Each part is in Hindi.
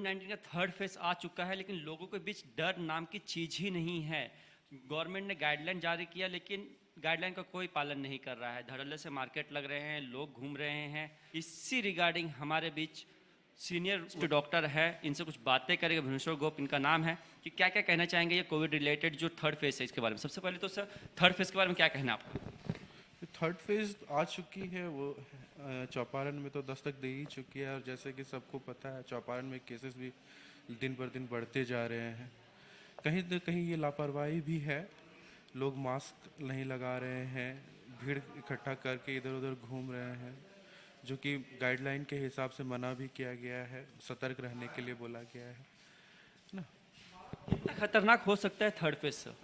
कोविड-19 का थर्ड फेज आ चुका है, लेकिन लोगों के बीच डर नाम की चीज़ ही नहीं है। गवर्नमेंट ने गाइडलाइन जारी किया, लेकिन गाइडलाइन का कोई पालन नहीं कर रहा है। धड़ल्ले से मार्केट लग रहे हैं, लोग घूम रहे हैं। इसी रिगार्डिंग हमारे बीच सीनियर डॉक्टर है, इनसे कुछ बातें करेंगे। भुवनेश्वर गोप इनका नाम है, कि क्या क्या कहना चाहेंगे ये कोविड रिलेटेड जो थर्ड फेज है इसके बारे में। सबसे पहले तो सर, थर्ड फेज के बारे में क्या कहना है आपका? थर्ड फेज आ चुकी है वो चौपारण में तो दस्तक दे ही चुकी है। और जैसे कि सबको पता है, चौपारण में केसेस भी दिन पर दिन बढ़ते जा रहे हैं। कहीं न कहीं ये लापरवाही भी है। लोग मास्क नहीं लगा रहे हैं, भीड़ इकट्ठा करके इधर उधर घूम रहे हैं, जो कि गाइडलाइन के हिसाब से मना भी किया गया है, सतर्क रहने के लिए बोला गया है ना। कितना खतरनाक हो सकता है थर्ड फेज सर?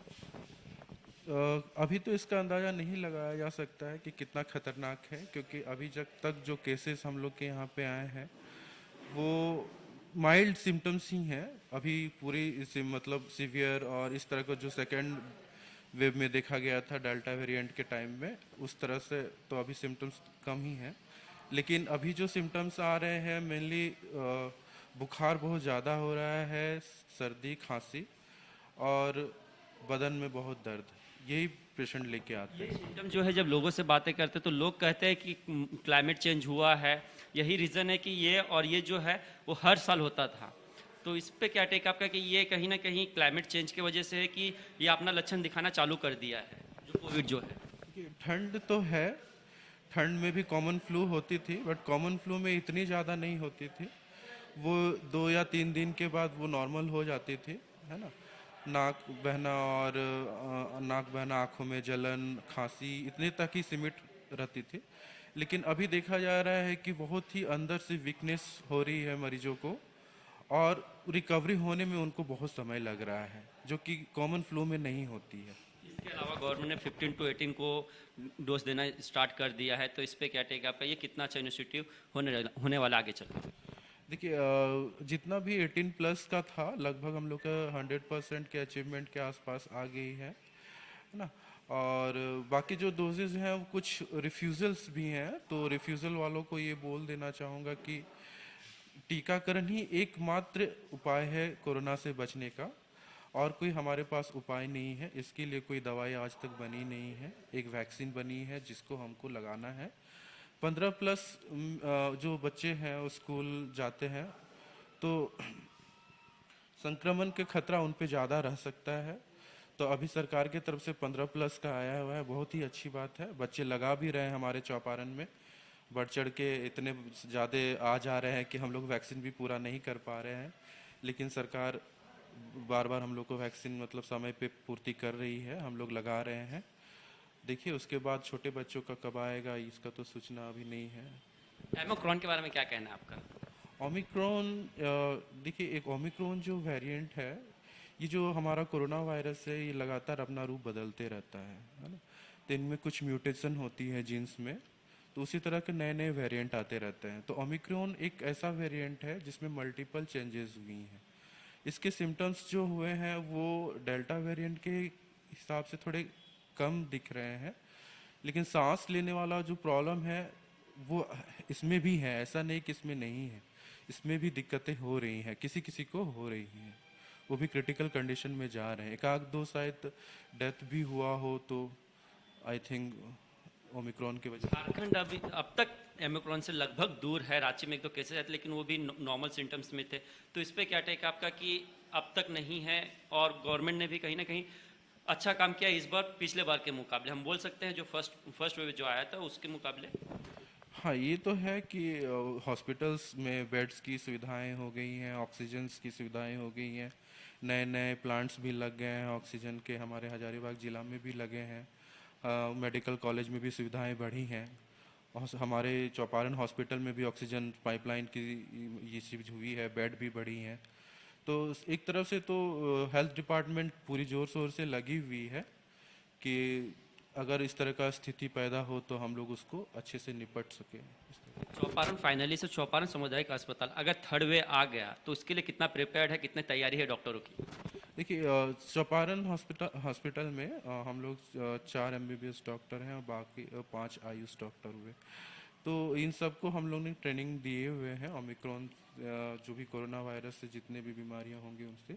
अभी तो इसका अंदाज़ा नहीं लगाया जा सकता है कि कितना खतरनाक है, क्योंकि अभी जब तक जो केसेस हम लोग के यहाँ पे आए हैं वो माइल्ड सिम्टम्स ही हैं। अभी पूरी मतलब सीवियर और इस तरह का जो सेकेंड वेव में देखा गया था डेल्टा वेरिएंट के टाइम में, उस तरह से तो अभी सिम्टम्स कम ही हैं। लेकिन अभी जो सिम्टम्स आ रहे हैं मेनली बुखार बहुत ज़्यादा हो रहा है, सर्दी खांसी और बदन में बहुत दर्द, यही पेशेंट लेके आते ये हैं। सिम्टम जो है, जब लोगों से बातें करते हैं तो लोग कहते हैं कि क्लाइमेट चेंज हुआ है, यही रीज़न है कि ये जो है वो हर साल होता था। तो इस पे क्या टेक आपका कि ये कहीं ना कहीं क्लाइमेट चेंज की वजह से है, कि ये अपना लक्षण दिखाना चालू कर दिया है जो कोविड जो है? देखिए, ठंड तो है, ठंड में भी कॉमन फ्लू होती थी, बट कॉमन फ्लू में इतनी ज़्यादा नहीं होती थी। वो 2 या 3 दिन के बाद वो नॉर्मल हो जाती थी, है ना। नाक बहना और नाक बहना, आँखों में जलन, खांसी, इतने तक ही सीमित रहती थी। लेकिन अभी देखा जा रहा है कि बहुत ही अंदर से वीकनेस हो रही है मरीजों को, और रिकवरी होने में उनको बहुत समय लग रहा है, जो कि कॉमन फ्लू में नहीं होती है। इसके अलावा गवर्नमेंट ने 15 to 18 को डोज देना स्टार्ट कर दिया है, तो इस पे क्या टेक आपका? ये कितना अच्छा इनिशिएटिव होने वाला आगे चल के? देखिए, जितना भी 18+ का था, लगभग हम लोग का 100% के अचीवमेंट के आसपास आ गई है ना। और बाकी जो डोजेज हैं वो कुछ रिफ्यूज़ल्स भी हैं, तो रिफ्यूज़ल वालों को ये बोल देना चाहूँगा कि टीकाकरण ही एकमात्र उपाय है कोरोना से बचने का, और कोई हमारे पास उपाय नहीं है। इसके लिए कोई दवाई आज तक बनी नहीं है। एक वैक्सीन बनी है जिसको हमको लगाना है। 15+ जो बच्चे हैं वो स्कूल जाते हैं, तो संक्रमण के खतरा उन पे ज़्यादा रह सकता है। तो अभी सरकार की तरफ से 15+ का आया हुआ है, बहुत ही अच्छी बात है। बच्चे लगा भी रहे हैं हमारे चौपारण में, बढ़ चढ़ के इतने ज़्यादा आ जा रहे हैं कि हम लोग वैक्सीन भी पूरा नहीं कर पा रहे हैं। लेकिन सरकार बार बार हम लोग को वैक्सीन मतलब समय पे पूर्ति कर रही है, हम लोग लगा रहे हैं। देखिए, उसके बाद छोटे बच्चों का कब आएगा इसका तो सूचना अभी नहीं है। एमोक्रॉन के बारे में क्या कहना है आपका? ओमिक्रॉन, देखिए, एक ओमिक्रॉन जो वेरिएंट है, ये जो हमारा कोरोना वायरस है, ये लगातार अपना रूप बदलते रहता है ना। तो इनमें कुछ म्यूटेशन होती है जीन्स में, तो उसी तरह के नए नए वेरिएंट आते रहते हैं। तो ओमिक्रॉन एक ऐसा वेरिएंट है जिसमें मल्टीपल चेंजेस हुई हैं। इसके सिम्टम्स जो हुए हैं वो डेल्टा वेरिएंट के हिसाब से थोड़े कम दिख रहे हैं, लेकिन सांस लेने वाला जो प्रॉब्लम है वो इसमें भी है, ऐसा नहीं कि इसमें नहीं है। इसमें भी दिक्कतें हो रही हैं, किसी किसी को हो रही हैं, वो भी क्रिटिकल कंडीशन में जा रहे हैं। एक आध दो शायद डेथ भी हुआ हो, तो आई थिंक ओमिक्रॉन की वजह से। झारखंड अभी अब तक एमोक्रॉन से लगभग दूर है। रांची में एक दो केसेस आए थे, लेकिन वो भी नॉर्मल सिम्टम्स में थे। तो इस पे क्या टेक आपका कि अब तक नहीं है, और गवर्नमेंट ने भी कहीं ना कहीं अच्छा काम किया इस बार पिछले बार के मुकाबले? हम बोल सकते हैं जो फर्स्ट वेव जो आया था उसके मुकाबले। हाँ, ये तो है कि हॉस्पिटल्स में बेड्स की सुविधाएं हो गई हैं, ऑक्सीजन्स की सुविधाएं हो गई हैं, नए नए प्लांट्स भी लग गए हैं ऑक्सीजन के, हमारे हजारीबाग जिला में भी लगे हैं। मेडिकल कॉलेज में भी सुविधाएं बढ़ी हैं, और हमारे चौपारण हॉस्पिटल में भी ऑक्सीजन पाइपलाइन की ये चीज़ हुई है, बेड भी बढ़ी हैं। तो एक तरफ से तो हेल्थ डिपार्टमेंट पूरी ज़ोर शोर से लगी हुई है कि अगर इस तरह का स्थिति पैदा हो तो हम लोग उसको अच्छे से निपट सकें। चौपारण फाइनली से चौपारण सामुदायिक अस्पताल अगर थर्ड वे आ गया तो उसके लिए कितना प्रिपेयर्ड है, कितनी तैयारी है डॉक्टरों की? देखिए, चौपारण हॉस्पिटल में हम लोग 4 MBBS डॉक्टर हैं और बाकी 5 आयुष डॉक्टर हुए। तो इन सबको हम लोग ने ट्रेनिंग दिए हुए हैं ओमिक्रॉन जो भी कोरोना वायरस से जितने भी बीमारियां होंगी उनसे,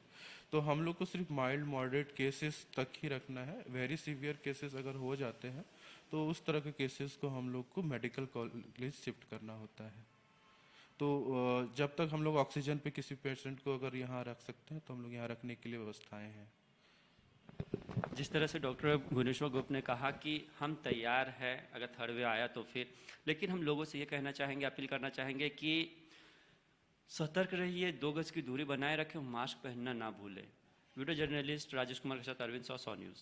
तो हम लोग को सिर्फ माइल्ड मॉडरेट केसेस तक ही रखना है। वेरी सीवियर केसेस अगर हो जाते हैं तो उस तरह के केसेस को हम लोग को मेडिकल कॉलेज शिफ्ट करना होता है। तो जब तक हम लोग ऑक्सीजन पे किसी पेशेंट को अगर यहाँ रख सकते हैं तो हम लोग यहाँ रखने के लिए व्यवस्थाएं हैं। जिस तरह से डॉक्टर भुवनेश्वर गुप्त ने कहा कि हम तैयार हैं अगर थर्ड वेव आया तो फिर, लेकिन हम लोगों से ये कहना चाहेंगे, अपील करना चाहेंगे कि सतर्क रहिए, 2 गज की दूरी बनाए रखें, मास्क पहनना ना भूलें। वीडियो जर्नलिस्ट राजेश कुमार के साथ अरविंद सौ न्यूज़।